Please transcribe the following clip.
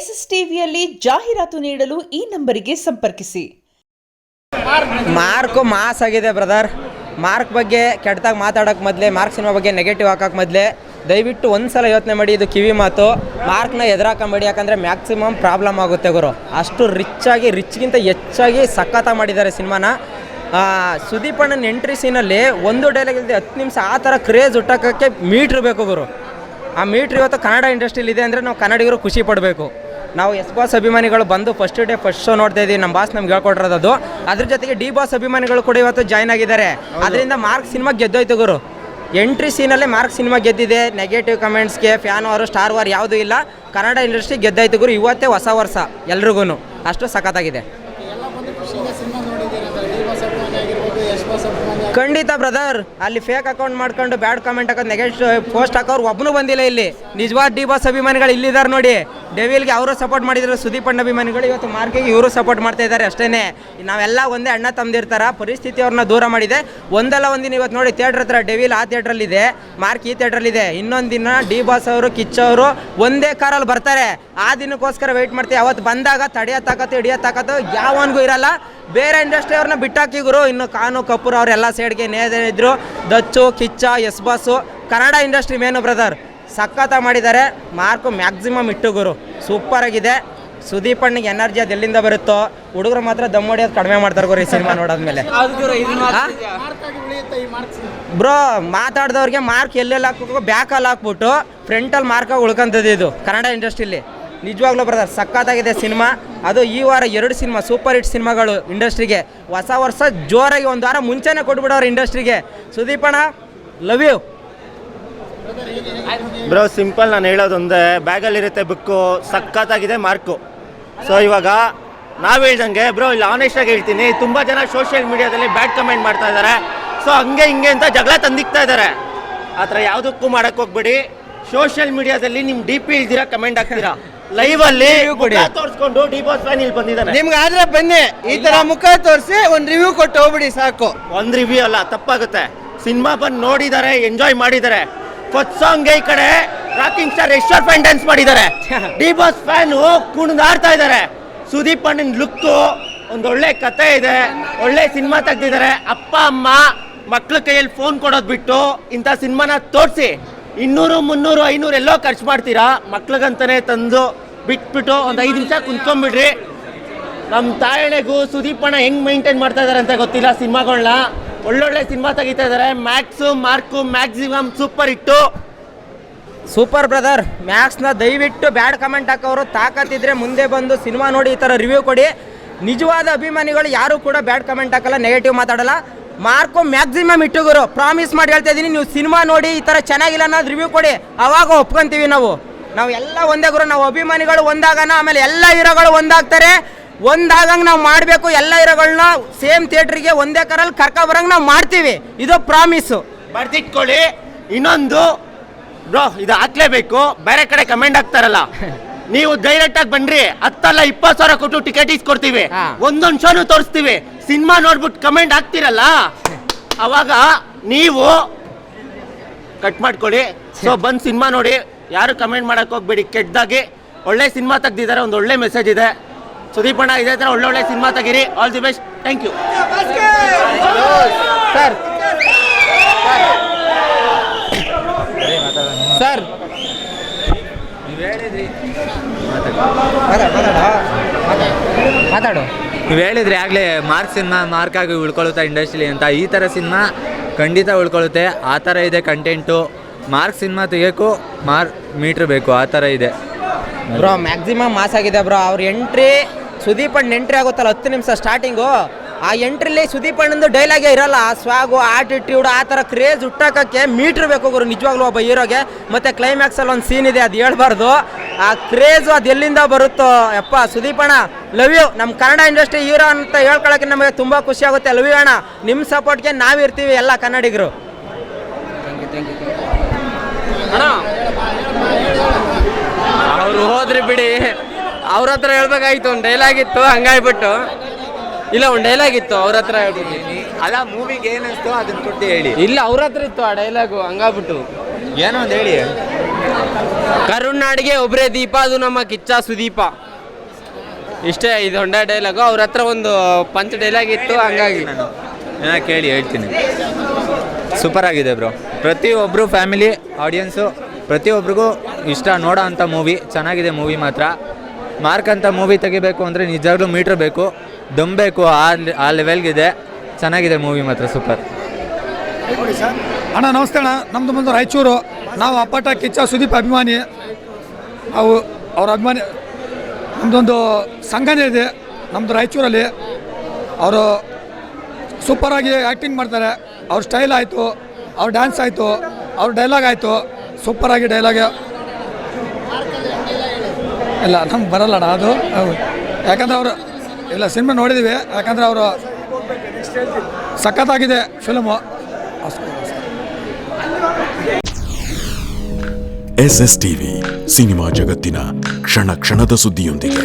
SSTVಯಲ್ಲಿ ಜಾಹೀರಾತು ನೀಡಲು ಈ ನಂಬರಿಗೆ ಸಂಪರ್ಕಿಸಿ. ಮಾರ್ಕ್ ಮಾಸ್ ಆಗಿದೆ ಬ್ರದರ್. ಮಾರ್ಕ್ ಬಗ್ಗೆ ಕೆಟ್ಟದಾಗ ಮಾತಾಡೋಕೆ ಮೊದಲೇ, ಮಾರ್ಕ್ ಸಿನಿಮಾ ಬಗ್ಗೆ ನೆಗೆಟಿವ್ ಹಾಕೋಕೆ ಮೊದಲೇ ದಯವಿಟ್ಟು ಒಂದ್ಸಲ ಯೋಚನೆ ಮಾಡಿ. ಇದು ಕಿವಿ ಮಾತು. ಮಾರ್ಕ್ನ ಎದುರಾಕೊಂಬೇಡಿ, ಯಾಕಂದರೆ ಮ್ಯಾಕ್ಸಿಮಮ್ ಪ್ರಾಬ್ಲಮ್ ಆಗುತ್ತೆ ಗುರು. ಅಷ್ಟು ರಿಚ್ಗಿಂತ ಹೆಚ್ಚಾಗಿ ಸಖತ್ತಾಗಿ ಮಾಡಿದ್ದಾರೆ ಸಿನಿಮಾನ. ಸುದೀಪ್ ಅಣ್ಣನ ಎಂಟ್ರಿ ಸೀನಲ್ಲಿ ಒಂದು ಡೈಲಾಗ್ ಇಲ್ಲದೆ 10 ನಿಮಿಷ ಆ ಥರ ಕ್ರೇಜ್ ಹುಟ್ಟೋಕ್ಕೆ ಮೀಟ್ರ್ ಬೇಕು ಗುರು. ಆ ಮೀಟ್ರ್ ಇವತ್ತು ಕನ್ನಡ ಇಂಡಸ್ಟ್ರಿಲಿ ಇದೆ ಅಂದರೆ ನಾವು ಕನ್ನಡಿಗರು ಖುಷಿ ಪಡಬೇಕು. ನಾವು ಎಸ್ ಬಾಸ್ ಅಭಿಮಾನಿಗಳು ಬಂದು ಫಸ್ಟ್ ಶೋ ನೋಡ್ತಾ ಇದ್ದೀವಿ. ನಮ್ಮ ಬಾಸ್ ನಮ್ಗೆ ಹೇಳ್ಕೊಟ್ಟಿರೋದು. ಅದ್ರ ಜೊತೆಗೆ ಡಿ ಬಾಸ್ ಅಭಿಮಾನಿಗಳು ಕೂಡ ಇವತ್ತು ಜಾಯ್ನ್ ಆಗಿದ್ದಾರೆ. ಅದರಿಂದ ಮಾರ್ಕ್ ಸಿನಿಮಾ ಗೆದ್ದೋಯ್ತು ಗುರು. ಎಂಟ್ರಿ ಸೀನಲ್ಲೇ ಮಾರ್ಕ್ ಸಿನಿಮಾ ಗೆದ್ದಿದೆ. ನೆಗೆಟಿವ್ ಕಮೆಂಟ್ಸ್ಗೆ ಫ್ಯಾನ್ ವಾರು ಸ್ಟಾರ್ ವಾರ್ ಯಾವುದೂ ಇಲ್ಲ. ಕನ್ನಡ ಇಂಡಸ್ಟ್ರಿ ಗೆದ್ದಾಯ್ತು ಗುರು. ಇವತ್ತೇ ಹೊಸ ವರ್ಷ ಎಲ್ರಿಗೂ ಅಷ್ಟು ಸಖತ್ತಾಗಿದೆ. ಖಂಡಿತ ಬ್ರದರ್. ಅಲ್ಲಿ ಫೇಕ್ ಅಕೌಂಟ್ ಮಾಡ್ಕೊಂಡು ಬ್ಯಾಡ್ ಕಮೆಂಟ್ ಹಾಕೋದು, ನೆಗೆಟಿವ್ ಪೋಸ್ಟ್ ಹಾಕೋರು ಒಬ್ಬನು ಬಂದಿಲ್ಲ ಇಲ್ಲಿ. ನಿಜವಾದ ಡಿ ಬಾಸ್ ಅಭಿಮಾನಿಗಳು ಇಲ್ಲಿದ್ದಾರೆ ನೋಡಿ. ಡೆವಿಲ್ಗೆ ಅವರು ಸಪೋರ್ಟ್ ಮಾಡಿದ್ರು, ಸುದೀಪ್ ಅಣ್ಣ ಅಭಿಮಾನಿಗಳು ಇವತ್ತು ಮಾರ್ಕಿಗೆ ಇವರು ಸಪೋರ್ಟ್ ಮಾಡ್ತಾ ಇದ್ದಾರೆ ಅಷ್ಟೇ. ನಾವೆಲ್ಲ ಒಂದೇ ಅಣ್ಣ ತಮ್ಮದಿರ್ತಾರ. ಪರಿಸ್ಥಿತಿ ಅವ್ರನ್ನ ದೂರ ಮಾಡಿದೆ. ಒಂದಲ್ಲ ಒಂದಿನ ಇವತ್ತು ನೋಡಿ ಥಿಯೇಟ್ರ್ ಹತ್ರ ಡೆವಿಲ್ ಆ ಥಿಯೇಟ್ರಲ್ಲಿದೆ, ಮಾರ್ಕ್ ಈ ಥಿಯೇಟ್ರಲ್ಲಿದೆ. ಇನ್ನೊಂದು ದಿನ ಡಿ ಬಾಸ್ ಅವರು ಕಿಚ್ಚವರು ಒಂದೇ ಕಾರಲ್ಲಿ ಬರ್ತಾರೆ. ಆ ದಿನಕ್ಕೋಸ್ಕರ ವೆಯ್ಟ್ ಮಾಡ್ತೀವಿ. ಅವತ್ತು ಬಂದಾಗ ತಡೆಯೋತ್ತಾಕತ್ತು ಹಿಡಿಯೋತ್ತಾಕತ್ತು ಯಾವನಿಗೂ ಇರಲ್ಲ. ಬೇರೆ ಇಂಡಸ್ಟ್ರಿ ಅವ್ರನ್ನ ಬಿಟ್ಟಾಕಿ ಗುರು. ಇನ್ನು ಕಾನು ಕಪೂರ್ ಅವರೆಲ್ಲ ಸೈಡ್ಗೆ ನೇದಿದ್ರು. Dachchu, Kichcha, yes boss. Kannada industry main brother ಸಖತ್ತ ಮಾಡಿದ್ದಾರೆ. ಮಾರ್ಕು ಮ್ಯಾಕ್ಸಿಮಮ್ ಇಟ್ಟು ಗುರು. ಸೂಪರ್ ಆಗಿದೆ. ಸುದೀಪ್ ಅಣ್ಣಿಗೆ ಎನರ್ಜಿ ಅದು ಎಲ್ಲಿಂದ ಬರುತ್ತೋ. ಹುಡುಗರು ಮಾತ್ರ ದಮ್ ಹೊಡಿಯೋದು ಕಡಿಮೆ ಮಾಡ್ತಾರೆ ಗುರು ಈ ಸಿನಿಮಾ ನೋಡೋದ್ಮೇಲೆ. ಬ್ರೋ ಮಾತಾಡ್ದವ್ರಿಗೆ ಮಾರ್ಕ್ ಎಲ್ಲೆಲ್ಲಿ ಹಾಕ್ಬೇಕು ಬ್ಯಾಕಲ್ಲಿ ಹಾಕ್ಬಿಟ್ಟು ಫ್ರಂಟಲ್ಲಿ ಮಾರ್ಕಾಗಿ ಉಳ್ಕೊಂತದ್ದು ಇದು ಕನ್ನಡ ಇಂಡಸ್ಟ್ರಿಲಿ. ನಿಜವಾಗ್ಲೂ ಬ್ರದರ್ ಸಖತ್ತಾಗಿದೆ ಸಿನಿಮಾ. ಅದು ಈ ವಾರ 2 ಸಿನಿಮಾ ಸೂಪರ್ ಹಿಟ್ ಸಿನಿಮಾಗಳು ಇಂಡಸ್ಟ್ರಿಗೆ. ಹೊಸ ವರ್ಷ ಜೋರಾಗಿ ಒಂದು ವಾರ ಮುಂಚೆನೇ ಕೊಟ್ಬಿಡೋರು ಇಂಡಸ್ಟ್ರಿಗೆ. ಸುದೀಪ್ ಅಣ್ಣ ಲವ್ ಯು ಬ್ರೋ. ಸಿಂಪಲ್ ನಾನು ಹೇಳೋದೊಂದೇ, ಬ್ಯಾಗಲ್ಲಿರುತ್ತೆ ಬುಕ್ಕು. ಸಖತ್ತಾಗಿದೆ ಮಾರ್ಕು. ಸೊ ಇವಾಗ ನಾವು ಹೇಳ್ದಂಗೆ ಬ್ರೋ, ಇಲ್ಲಿ ಆನೆಸ್ಟಾಗಿ ಹೇಳ್ತೀನಿ, ತುಂಬ ಜನ ಸೋಷಿಯಲ್ ಮೀಡಿಯಾದಲ್ಲಿ ಬ್ಯಾಡ್ ಕಮೆಂಟ್ ಮಾಡ್ತಾ ಇದ್ದಾರೆ. ಸೊ ಹಂಗೆ ಹಿಂಗೆ ಅಂತ ಜಗಳ ತಂದಿಕ್ತಾ ಇದ್ದಾರೆ. ಆ ಥರ ಯಾವುದಕ್ಕೂ ಮಾಡೋಕ್ಕೆ ಹೋಗ್ಬೇಡಿ. ಸೋಷಿಯಲ್ ಮೀಡಿಯಾದಲ್ಲಿ ನಿಮ್ಮ DP ಇಲ್ದಿರಾ ಕಮೆಂಟ್ ಹಾಕ್ತೀರಾ. ಲೈವ್ ಅಲ್ಲಿ ತೋರಿಸ್ಕೊಂಡು ಡಿ ಬಾಸ್ ಫ್ಯಾನ್ ಇಲ್ಲಿ ಬಂದಿದ್ದಾನೆ. ನಿಮ್ಗೆ ಆದ್ರೆ ಬನ್ನಿ, ಈ ತರ ಮುಖ ತೋರಿಸಿ ಒಂದು ರಿವ್ಯೂ ಕೊಟ್ಟು ಹೋಗ್ಬಿಡಿ ಸಾಕು. ಒಂದು ರಿವ್ಯೂ ಅಲ್ಲ, ತಪ್ಪಾಗುತ್ತೆ. ಸಿನಿಮಾ ಬಂದು ನೋಡಿದ್ದಾರೆ, ಎಂಜಾಯ್ ಮಾಡಿದ್ದಾರೆ. ಫಸ್ಟ್ ಸಾಂಗ್ಗೆ ಈ ಕಡೆ ರಾಕಿಂಗ್ ಸ್ಟಾರ್ ಯಶ್ವರ್ ಫ್ಯಾನ್ ಡ್ಯಾನ್ಸ್ ಮಾಡಿದ್ದಾರೆ. ಡಿ ಬಾಸ್ ಫ್ಯಾನು ಕುಣಿದಾಡ್ತಾ ಇದ್ದಾರೆ. ಸುದೀಪ್ ಅಣ್ಣನ ಲುಕ್ಕು, ಒಂದು ಒಳ್ಳೆ ಕತೆ ಇದೆ, ಒಳ್ಳೆ ಸಿನಿಮಾ ತೆಗ್ದಿದ್ದಾರೆ. ಅಪ್ಪ ಅಮ್ಮ ಮಕ್ಳ ಕೈಯಲ್ಲಿ ಫೋನ್ ಕೊಡೋದು ಬಿಟ್ಟು ಇಂಥ ಸಿನಿಮಾನ ತೋರಿಸಿ 200, 300, 500 ಎಲ್ಲೋ ಖರ್ಚು ಮಾಡ್ತೀರಾ. ಮಕ್ಳಿಗಂತಾನೆ ತಂದು ಬಿಟ್ಬಿಟ್ಟು ಒಂದು 5 ನಿಮಿಷ ಕುಂತ್ಕೊಂಡ್ಬಿಡ್ರಿ. ನಮ್ಮ ತಾಯಣೆಗೂ ಸುದೀಪ್ ಅಣ್ಣ ಹೆಂಗೆ ಮೈಂಟೈನ್ ಮಾಡ್ತಾ ಇದ್ದಾರೆ ಅಂತ ಗೊತ್ತಿಲ್ಲ. ಸಿನಿಮಾಗಳನ್ನ ಒಳ್ಳೊಳ್ಳೆ ಸಿನಿಮಾ ತೆಗಿತಾ ಇದ್ದಾರೆ. ಮಾರ್ಕು ಮ್ಯಾಕ್ಸಿಮಮ್ ಸೂಪರ್ ಇಟ್ಟು. Super brother. ಮ್ಯಾಕ್ಸ್ನ ದಯವಿಟ್ಟು ಬ್ಯಾಡ್ ಕಮೆಂಟ್ ಹಾಕೋರು ತಾಕತ್ತಿದ್ರೆ ಮುಂದೆ ಬಂದು ಸಿನಿಮಾ ನೋಡಿ ಈ ಥರ ರಿವ್ಯೂ ಕೊಡಿ. ನಿಜವಾದ ಅಭಿಮಾನಿಗಳು ಯಾರು ಕೂಡ ಬ್ಯಾಡ್ ಕಮೆಂಟ್ ಹಾಕಲ್ಲ, ನೆಗೆಟಿವ್ ಮಾತಾಡಲ್ಲ. ಮಾರ್ಕು ಮ್ಯಾಕ್ಸಿಮಮ್ ಇಟ್ಟು ಗುರು. ಪ್ರಾಮಿಸ್ ಮಾಡಿ ಹೇಳ್ತಾ ಇದ್ದೀನಿ, ನೀವು ಸಿನಿಮಾ ನೋಡಿ ಈ ಥರ ಚೆನ್ನಾಗಿಲ್ಲ ಅನ್ನೋದು ರಿವ್ಯೂ ಕೊಡಿ, ಅವಾಗ ಒಪ್ಕೊಂತೀವಿ ನಾವು ಎಲ್ಲ ಒಂದೇ ಗುರು. ನಾವು ಅಭಿಮಾನಿಗಳು ಒಂದಾಗನ, ಆಮೇಲೆ ಎಲ್ಲ ಹೀರೋಗಳು ಒಂದಾಗ್ತಾರೆ. ಒಂದಾಗಂಗೆ ನಾವು ಮಾಡಬೇಕು. ಎಲ್ಲ ಹೀರೋಗಳನ್ನ ಸೇಮ್ ಥಿಯೇಟ್ರಿಗೆ ಒಂದೇ ಕಾರಲ್ಲಿ ಕರ್ಕೊಬರಂಗೆ ನಾವು ಮಾಡ್ತೀವಿ. ಇದು ಪ್ರಾಮಿಸು. ಬರ್ದಿಟ್ಕೊಳ್ಳಿ. ಇನ್ನೊಂದು ಬ್ರೋ, ಇದು ಹಾಕ್ಲೇಬೇಕು. ಬೇರೆ ಕಡೆ ಕಮೆಂಟ್ ಹಾಕ್ತಾರಲ್ಲ, ನೀವು ಡೈರೆಕ್ಟ್ ಆಗಿ ಬನ್ರಿ. 10 ಅಲ್ಲ 20 ಸಾವಿರ ಕೊಟ್ಟು ಟಿಕೆಟ್ ಇಸ್ಕೊಡ್ತೀವಿ. ಒಂದೊಂದು ಶೋನು ತೋರಿಸ್ತೀವಿ. ಸಿನಿಮಾ ನೋಡ್ಬಿಟ್ಟು ಕಮೆಂಟ್ ಹಾಕ್ತಿರಲ್ಲ, ಅವಾಗ ನೀವು ಕಟ್ ಮಾಡ್ಕೊಳ್ಳಿ. ಸೊ ಬಂದು ಸಿನಿಮಾ ನೋಡಿ. ಯಾರು ಕಮೆಂಟ್ ಮಾಡಕ್ಕೆ ಹೋಗ್ಬೇಡಿ ಕೆಟ್ಟದಾಗಿ. ಒಳ್ಳೆ ಸಿನಿಮಾ ತೆಗ್ದಿದ್ದಾರೆ, ಒಂದು ಒಳ್ಳೆ ಮೆಸೇಜ್ ಇದೆ. ಸುದೀಪ್ ಅಣ್ಣ ಇದೇ ಥರ ಒಳ್ಳೊಳ್ಳೆ ಸಿನಿಮಾ ತೆಗೀರಿ. All the best. Thank you sir. Sir ಮಾತಾಡು. ನೀವು ಹೇಳಿದ್ರಿ ಆಗಲೇ ಮಾರ್ಕ್ ಸಿನಿಮಾ ಮಾರ್ಕಾಗಿ ಉಳ್ಕೊಳ್ಳುತ್ತಾ ಇಂಡಸ್ಟ್ರಿಲಿ ಅಂತ. ಈ ಥರ ಸಿನಿಮಾ ಖಂಡಿತ ಉಳ್ಕೊಳ್ಳುತ್ತೆ. ಆ ಥರ ಇದೆ ಕಂಟೆಂಟು. ಮಾರ್ಕ್ ಸಿನಿಮಾ ತೆಗಿಯೋಕ್ಕೂ ಮೀಟ್ರ್ ಬೇಕು, ಆ ಥರ ಇದೆ ಬ್ರೋ. ಮ್ಯಾಕ್ಸಿಮಮ್ ಮಾಸ್ ಆಗಿದೆ ಬ್ರೋ. ಅವ್ರ ಎಂಟ್ರಿ, ಸುದೀಪ್ ಅಣ್ಣ ಎಂಟ್ರಿ ಆಗುತ್ತಲ್ಲ 10 ನಿಮಿಷ ಸ್ಟಾರ್ಟಿಂಗು. ಆ ಎಂಟ್ರಿಲಿ ಸುದೀಪ್ ಅಣ್ಣಂದು ಡೈಲಾಗೇ ಇರಲ್ಲ. ಆ ಸ್ವಾಗು, ಆಟಿಟ್ಯೂಡ್, ಆ ಥರ ಕ್ರೇಜ್ ಹುಟ್ಟಾಕಕ್ಕೆ ಮೀಟ್ರ್ ಬೇಕು ಗುರು ನಿಜವಾಗ್ಲೂ ಒಬ್ಬ ಹೀರೋಗೆ. ಮತ್ತು ಕ್ಲೈಮ್ಯಾಕ್ಸಲ್ಲಿ ಒಂದು ಸೀನ್ ಇದೆ, ಅದು ಹೇಳ್ಬಾರ್ದು. ಆ ಕ್ರೇಜು ಅದು ಎಲ್ಲಿಂದ ಬರುತ್ತೋ ಯಪ್ಪ. ಸುದೀಪ್ ಅಣ್ಣ ಲವ್ ಯು. ನಮ್ಮ ಕನ್ನಡ ಇಂಡಸ್ಟ್ರಿ ಹೀರೋ ಅಂತ ಹೇಳ್ಕೊಳ್ಳೋಕ್ಕೆ ನಮಗೆ ತುಂಬ ಖುಷಿ ಆಗುತ್ತೆ. ಲವ್ ಯು ಅಣ್ಣ. ನಿಮ್ಮ ಸಪೋರ್ಟ್ಗೆ ನಾವಿರ್ತೀವಿ ಎಲ್ಲ ಕನ್ನಡಿಗರು. ಅಣ್ಣ ಅವ್ರು ಹೋದ್ರಿ ಬಿಡಿ, ಅವ್ರ ಹತ್ರ ಹೇಳ್ಬೇಕಾಗಿತ್ತು. ಒಂದು ಡೈಲಾಗ್ ಇತ್ತು, ಹಂಗಾಗ್ಬಿಟ್ಟು. ಇಲ್ಲ, ಒಂದು ಡೈಲಾಗ್ ಇತ್ತು ಅವ್ರ ಹತ್ರ ಹೇಳ್ಬಿಟ್ಟು. ಅಲ್ಲ, ಮೂವಿಗೆ ಏನಿಸ್ತೋ ಅದನ್ನ ಕೊಟ್ಟು ಹೇಳಿ. ಇಲ್ಲ, ಅವ್ರ ಹತ್ರ ಇತ್ತು ಆ ಡೈಲಾಗು, ಹಂಗಾಗ್ಬಿಟ್ಟು. ಏನೋ ಒಂದು ಹೇಳಿ. ಕರುನಾಡಿಗೆ ಒಬ್ಬರೇ ದೀಪ, ಅದು ನಮ್ಮ ಕಿಚ್ಚ ಸುದೀಪ. ಇಷ್ಟೇ, ಇದು ಹೊಂಡ ಡೈಲಾಗು. ಅವ್ರ ಹತ್ರ ಒಂದು ಪಂಚ್ ಡೈಲಾಗ್ ಇತ್ತು, ಹಂಗಾಗಿ ನಾನು ಕೇಳಿ ಹೇಳ್ತೀನಿ. ಸೂಪರ್ ಆಗಿದೆ ಬ್ರೋ. ಪ್ರತಿಯೊಬ್ಬರು ಫ್ಯಾಮಿಲಿ ಆಡಿಯನ್ಸು ಪ್ರತಿಯೊಬ್ಬರಿಗೂ ಇಷ್ಟ ನೋಡೋ ಅಂಥ ಮೂವಿ. ಚೆನ್ನಾಗಿದೆ ಮೂವಿ ಮಾತ್ರ. ಮಾರ್ಕ್ ಅಂತ ಮೂವಿ ತೆಗಿಬೇಕು ಅಂದರೆ ನಿಜವಾಗ್ಲೂ ಮೀಟ್ರ್ ಬೇಕು, ದಮ್ ಬೇಕು, ಆ ಲೆವೆಲ್ಗಿದೆ. ಚೆನ್ನಾಗಿದೆ ಮೂವಿ ಮಾತ್ರ, ಸೂಪರ್. ಅಣ್ಣ ನಮಸ್ತೆ ಅಣ್ಣ. ನಮ್ಮದು ಬಂದು ರಾಯಚೂರು. ನಾವು ಅಪ್ಪಟ ಕಿಚ್ಚ ಸುದೀಪ್ ಅಭಿಮಾನಿ. ಅವ್ರ ಅಭಿಮಾನಿ. ನಮ್ಮದೊಂದು ಸಂಘನೇ ಇದೆ ನಮ್ಮದು ರಾಯಚೂರಲ್ಲಿ. ಅವರು ಸೂಪರಾಗಿ ಆ್ಯಕ್ಟಿಂಗ್ ಮಾಡ್ತಾರೆ. ಅವ್ರ ಸ್ಟೈಲ್ ಆಯಿತು, ಅವ್ರ ಡ್ಯಾನ್ಸ್ ಆಯಿತು, ಅವ್ರ ಡೈಲಾಗ್ ಆಯಿತು, ಸೂಪರಾಗಿ ಡೈಲಾಗ್. ಇಲ್ಲ ನಮ್ಗೆ ಬರಲ್ಲ ಅಣ್ಣ ಅದು. ಯಾಕಂದರೆ ಅವರು ಇಲ್ಲ ಸಿನಿಮಾ ನೋಡಿದ್ದೀವಿ. ಯಾಕಂದರೆ ಅವರು ಸಖತ್ತಾಗಿದೆ ಫಿಲ್ಮು. SS ಟಿವಿ ಸಿನಿಮಾ ಜಗತ್ತಿನ ಕ್ಷಣ ಕ್ಷಣದ ಸುದ್ದಿಯೊಂದಿಗೆ.